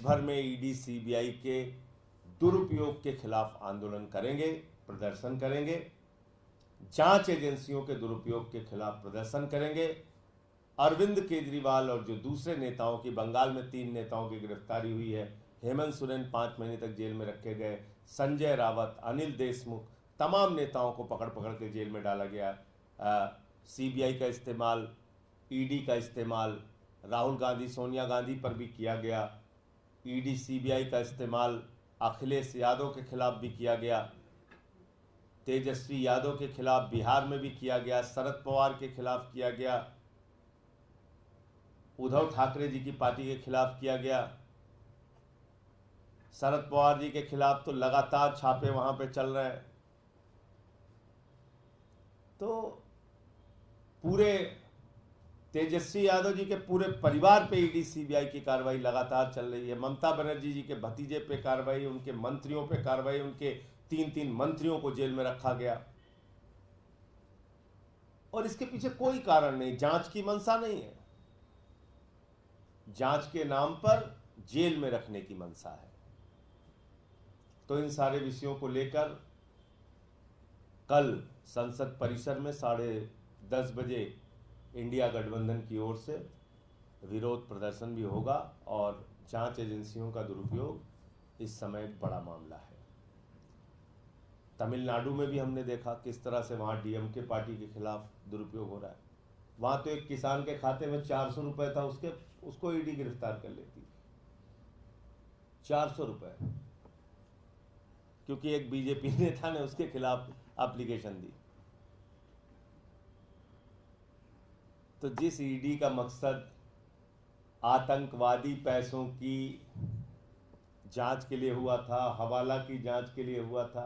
भर में ED CBI के दुरुपयोग के खिलाफ आंदोलन करेंगे, प्रदर्शन करेंगे, जांच एजेंसियों के दुरुपयोग के खिलाफ प्रदर्शन करेंगे। अरविंद केजरीवाल और जो दूसरे नेताओं की, बंगाल में 3 नेताओं की गिरफ्तारी हुई है, हेमंत सोरेन 5 महीने तक जेल में रखे गए, संजय रावत, अनिल देशमुख, तमाम नेताओं को पकड़ पकड़ के जेल में डाला गया। सीबीआई का इस्तेमाल, ईडी का इस्तेमाल राहुल गांधी, सोनिया गांधी पर भी किया गया। ईडी सीबीआई का इस्तेमाल अखिलेश यादव के खिलाफ भी किया गया, तेजस्वी यादव के खिलाफ बिहार में भी किया गया, शरद पवार के खिलाफ किया गया, उद्धव ठाकरे जी की पार्टी के खिलाफ किया गया। शरद पवार जी के खिलाफ तो लगातार छापे वहां पे चल रहे हैं। तो पूरे तेजस्वी यादव जी के पूरे परिवार पे ईडी सीबीआई की कार्रवाई लगातार चल रही है। ममता बनर्जी जी के भतीजे पे कार्रवाई, उनके मंत्रियों पे कार्रवाई, उनके 3 मंत्रियों को जेल में रखा गया और इसके पीछे कोई कारण नहीं, जांच की मंशा नहीं है, जांच के नाम पर जेल में रखने की मंशा है। तो इन सारे विषयों को लेकर कल संसद परिसर में 10:30 बजे इंडिया गठबंधन की ओर से विरोध प्रदर्शन भी होगा और जांच एजेंसियों का दुरुपयोग इस समय एक बड़ा मामला है। तमिलनाडु में भी हमने देखा किस तरह से वहां डीएमके पार्टी के खिलाफ दुरुपयोग हो रहा है। वहां तो एक किसान के खाते में 400 रुपए था, उसको ईडी गिरफ्तार कर लेती। 400 रुपए, क्योंकि एक बीजेपी नेता ने उसके खिलाफ एप्लीकेशन दी। तो जिस ईडी का मकसद आतंकवादी पैसों की जांच के लिए हुआ था, हवाला की जांच के लिए हुआ था,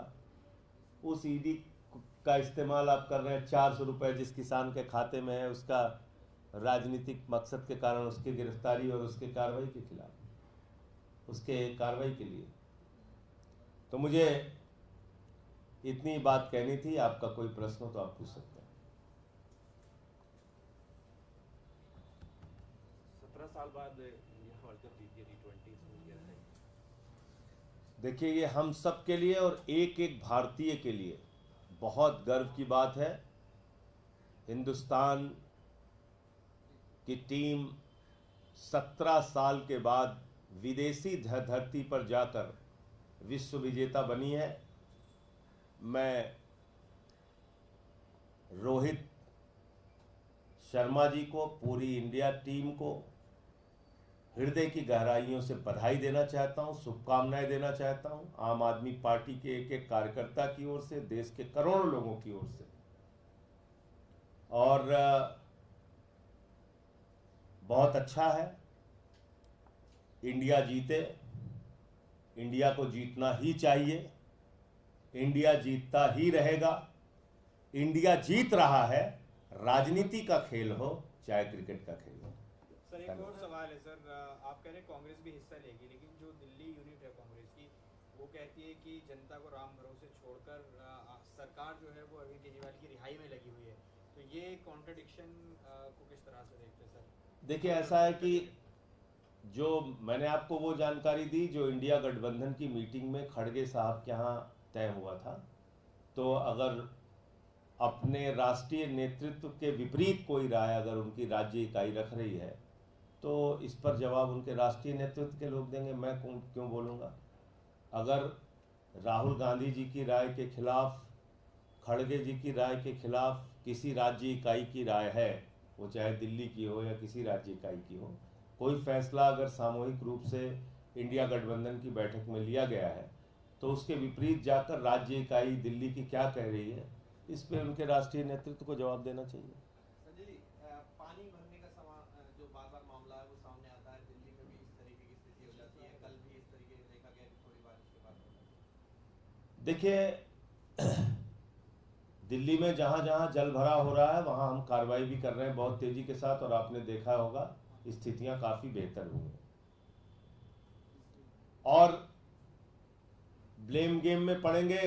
उस ईडी का इस्तेमाल आप कर रहे हैं। 400 रुपए जिस किसान के खाते में है, उसका राजनीतिक मकसद के कारण उसकी गिरफ्तारी और उसके कार्रवाई के खिलाफ, उसके कार्रवाई के लिए। तो मुझे इतनी बात कहनी थी। आपका कोई प्रश्न हो तो आप पूछ सकते हैं। 17 साल बाद इंडिया वर्ल्ड कप जीती है, T20 है। देखिए, ये हम सब के लिए और एक एक भारतीय के लिए बहुत गर्व की बात है। हिंदुस्तान की टीम 17 साल के बाद विदेशी धरती पर जाकर विश्व विजेता बनी है। मैं रोहित शर्मा जी को, पूरी इंडिया टीम को हृदय की गहराइयों से बधाई देना चाहता हूं, शुभकामनाएं देना चाहता हूं। आम आदमी पार्टी के एक एक कार्यकर्ता की ओर से, देश के करोड़ों लोगों की ओर से। और बहुत अच्छा है, इंडिया जीते, इंडिया को जीतना ही चाहिए, इंडिया जीतता ही रहेगा। इंडिया जीत रहा है, राजनीति का खेल हो चाहे क्रिकेट का खेल हो। सर एक और सवाल है सर, आप कह रहे हैं कांग्रेस भी हिस्सा लेगी, लेकिन जो दिल्ली यूनिट है कांग्रेस की, वो कहती है कि जनता को राम भरोसे छोड़कर सरकार जो है वो अरविंद केजरीवाल की रिहाई में लगी हुई है। तो ये कॉन्ट्रडिक्शन को किस तरह से देखते हैं सर? देखिए, ऐसा है कि जो मैंने आपको वो जानकारी दी जो इंडिया गठबंधन की मीटिंग में खड़गे साहब के यहाँ तय हुआ था, तो अगर अपने राष्ट्रीय नेतृत्व के विपरीत कोई राय अगर उनकी राज्य इकाई रख रही है तो इस पर जवाब उनके राष्ट्रीय नेतृत्व के लोग देंगे, मैं क्यों बोलूँगा। अगर राहुल गांधी जी की राय के खिलाफ, खड़गे जी की राय के खिलाफ किसी राज्य इकाई की राय है, वो चाहे दिल्ली की हो या किसी राज्य इकाई की हो, कोई फैसला अगर सामूहिक रूप से इंडिया गठबंधन की बैठक में लिया गया है तो उसके विपरीत जाकर राज्य इकाई दिल्ली की क्या कह रही है, इस पे उनके राष्ट्रीय नेतृत्व को जवाब देना चाहिए। संजय जी, पानी भरने का जो बार-बार मामला है वो सामने आता है, दिल्ली में भी इस तरीके की स्थिति हो जाती है, कल भी इस तरीके से देखा गया थोड़ी बारिश के बाद। देखिए, दिल्ली में जहाँ जहाँ जल भरा हो रहा है वहाँ हम कार्रवाई भी कर रहे हैं बहुत तेजी के साथ, और आपने देखा होगा स्थितियाँ काफ़ी बेहतर हुई हैं। और ब्लेम गेम में पड़ेंगे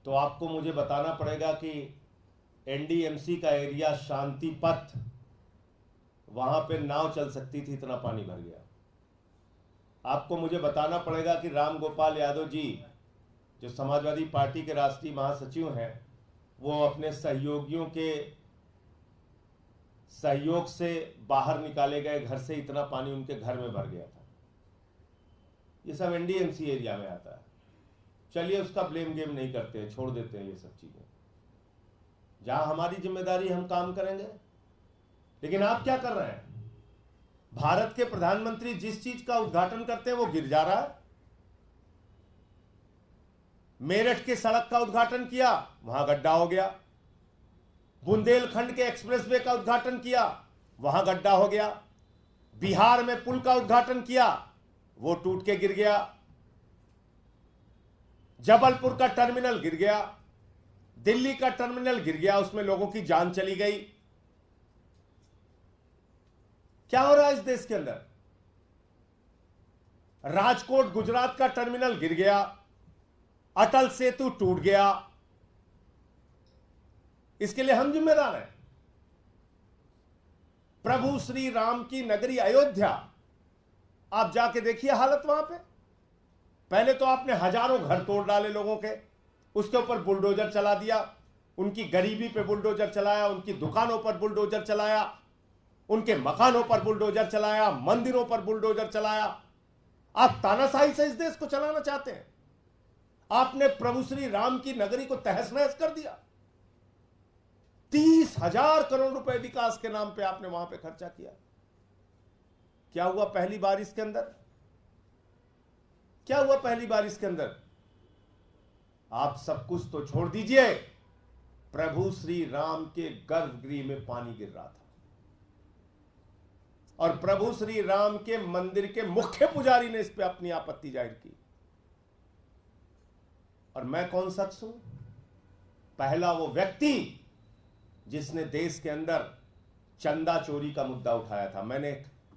तो आपको मुझे बताना पड़ेगा कि एनडीएमसी का एरिया शांति पथ, वहां पे नाव चल सकती थी, इतना पानी भर गया। आपको मुझे बताना पड़ेगा कि राम गोपाल यादव जी जो समाजवादी पार्टी के राष्ट्रीय महासचिव हैं, वो अपने सहयोगियों के सहयोग से बाहर निकाले गए घर से इतना पानी उनके घर में भर गया था। ये सब एनडीएमसी एरिया में आता है। चलिए उसका ब्लेम गेम नहीं करते हैं, छोड़ देते हैं ये सब चीजें। जहां हमारी जिम्मेदारी हम काम करेंगे। लेकिन आप क्या कर रहे हैं? भारत के प्रधानमंत्री जिस चीज का उद्घाटन करते हैं वो गिर जा रहा है। मेरठ के सड़क का उद्घाटन किया, वहां गड्ढा हो गया। बुंदेलखंड के एक्सप्रेसवे का उद्घाटन किया, वहां गड्ढा हो गया। बिहार में पुल का उद्घाटन किया, वो टूट के गिर गया। जबलपुर का टर्मिनल गिर गया, दिल्ली का टर्मिनल गिर गया, उसमें लोगों की जान चली गई। क्या हो रहा है इस देश के अंदर? राजकोट गुजरात का टर्मिनल गिर गया, अटल सेतु टूट गया। इसके लिए हम जिम्मेदार हैं। प्रभु श्री राम की नगरी अयोध्या, आप जाके देखिए हालत वहां पे। पहले तो आपने हजारों घर तोड़ डाले लोगों के, उसके ऊपर बुलडोजर चला दिया, उनकी गरीबी पे बुलडोजर चलाया, उनकी दुकानों पर बुलडोजर चलाया, उनके मकानों पर बुलडोजर चलाया, मंदिरों पर बुलडोजर चलाया। आप तानाशाही से इस देश को चलाना चाहते हैं। आपने प्रभु श्री राम की नगरी को तहस नहस कर दिया। 30,000 करोड़ रुपए विकास के नाम पे आपने वहां पे खर्चा किया। क्या हुआ पहली बारिश के अंदर? क्या हुआ पहली बारिश के अंदर? आप सब कुछ तो छोड़ दीजिए, प्रभु श्री राम के गर्भगृह में पानी गिर रहा था और प्रभु श्री राम के मंदिर के मुख्य पुजारी ने इस पे अपनी आपत्ति जाहिर की। और मैं कौन शख्स हूं? पहला वो व्यक्ति जिसने देश के अंदर चंदा चोरी का मुद्दा उठाया था। मैंने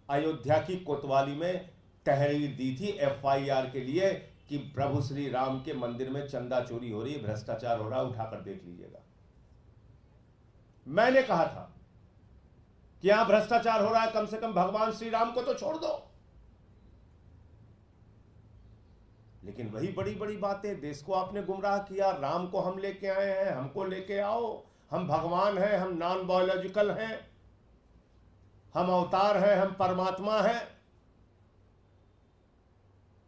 अयोध्या की कोतवाली में तहरीर दी थी एफआईआर के लिए कि प्रभु श्री राम के मंदिर में चंदा चोरी हो रही है, भ्रष्टाचार हो रहा है, उठाकर देख लीजिएगा। मैंने कहा था कि यहां भ्रष्टाचार हो रहा है, कम से कम भगवान श्री राम को तो छोड़ दो। लेकिन वही बड़ी बड़ी बातें, देश को आपने गुमराह किया। राम को हम लेके आए हैं, हमको लेके आओ, हम भगवान हैं, हम नॉन बायोलॉजिकल हैं, हम अवतार हैं, हम परमात्मा हैं।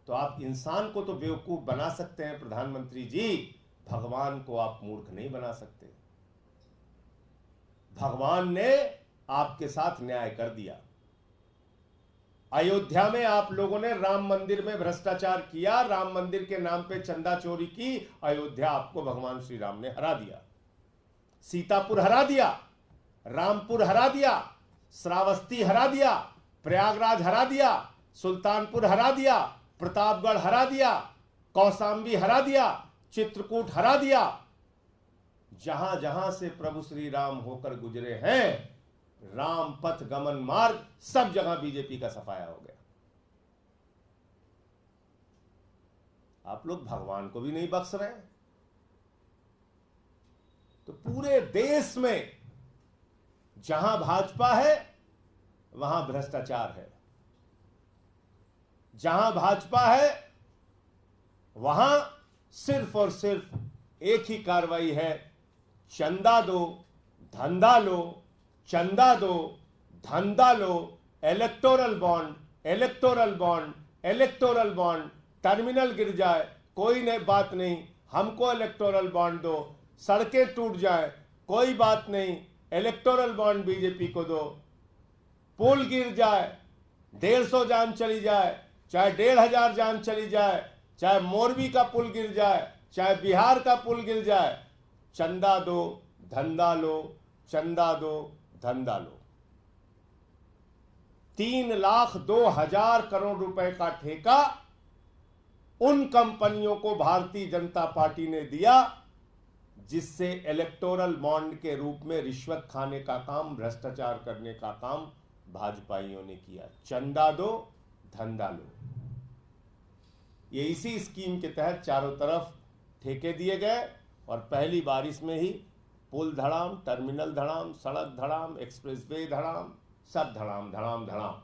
तो आप इंसान को तो बेवकूफ बना सकते हैं प्रधानमंत्री जी, भगवान को आप मूर्ख नहीं बना सकते। भगवान ने आपके साथ न्याय कर दिया। अयोध्या में आप लोगों ने राम मंदिर में भ्रष्टाचार किया, राम मंदिर के नाम पे चंदा चोरी की। अयोध्या आपको भगवान श्री राम ने हरा दिया। सीतापुर हरा दिया, रामपुर हरा दिया, श्रावस्ती हरा दिया, प्रयागराज हरा दिया, सुल्तानपुर हरा दिया, प्रतापगढ़ हरा दिया, कौशाम्बी हरा दिया, चित्रकूट हरा दिया। जहां जहां से प्रभु श्री राम होकर गुजरे हैं, राम पथ गमन मार्ग, सब जगह बीजेपी का सफाया हो गया। आप लोग भगवान को भी नहीं बख्श रहे। तो पूरे देश में जहां भाजपा है वहां भ्रष्टाचार है, जहां भाजपा है वहां सिर्फ और सिर्फ एक ही कार्रवाई है, चंदा दो, धंधा लो, चंदा दो, धंधा लो, electoral bond, electoral bond, electoral bond. Terminal गिर जाए कोई नहीं, बात नहीं, हमको इलेक्टोरल बॉन्ड दो। सड़कें टूट जाए कोई बात नहीं, इलेक्टोरल बॉन्ड बीजेपी को दो। पुल गिर जाए, 150 जान चली जाए, चाहे 1,500 जान चली जाए, चाहे मोरबी का पुल गिर जाए, चाहे बिहार का पुल गिर जाए, चंदा दो, धंधा लो, चंदा दो, धंधा लो। 3,02,000 करोड़ रुपए का ठेका उन कंपनियों को भारतीय जनता पार्टी ने दिया जिससे इलेक्टोरल बॉन्ड के रूप में रिश्वत खाने का काम, भ्रष्टाचार करने का काम भाजपाइयों ने किया। चंदा दो, धंधा लो। ये इसी स्कीम के तहत चारों तरफ ठेके दिए गए और पहली बारिश में ही पुल धड़ाम, टर्मिनल धड़ाम, सड़क धड़ाम, एक्सप्रेसवे धड़ाम, सब धड़ाम धड़ाम धड़ाम।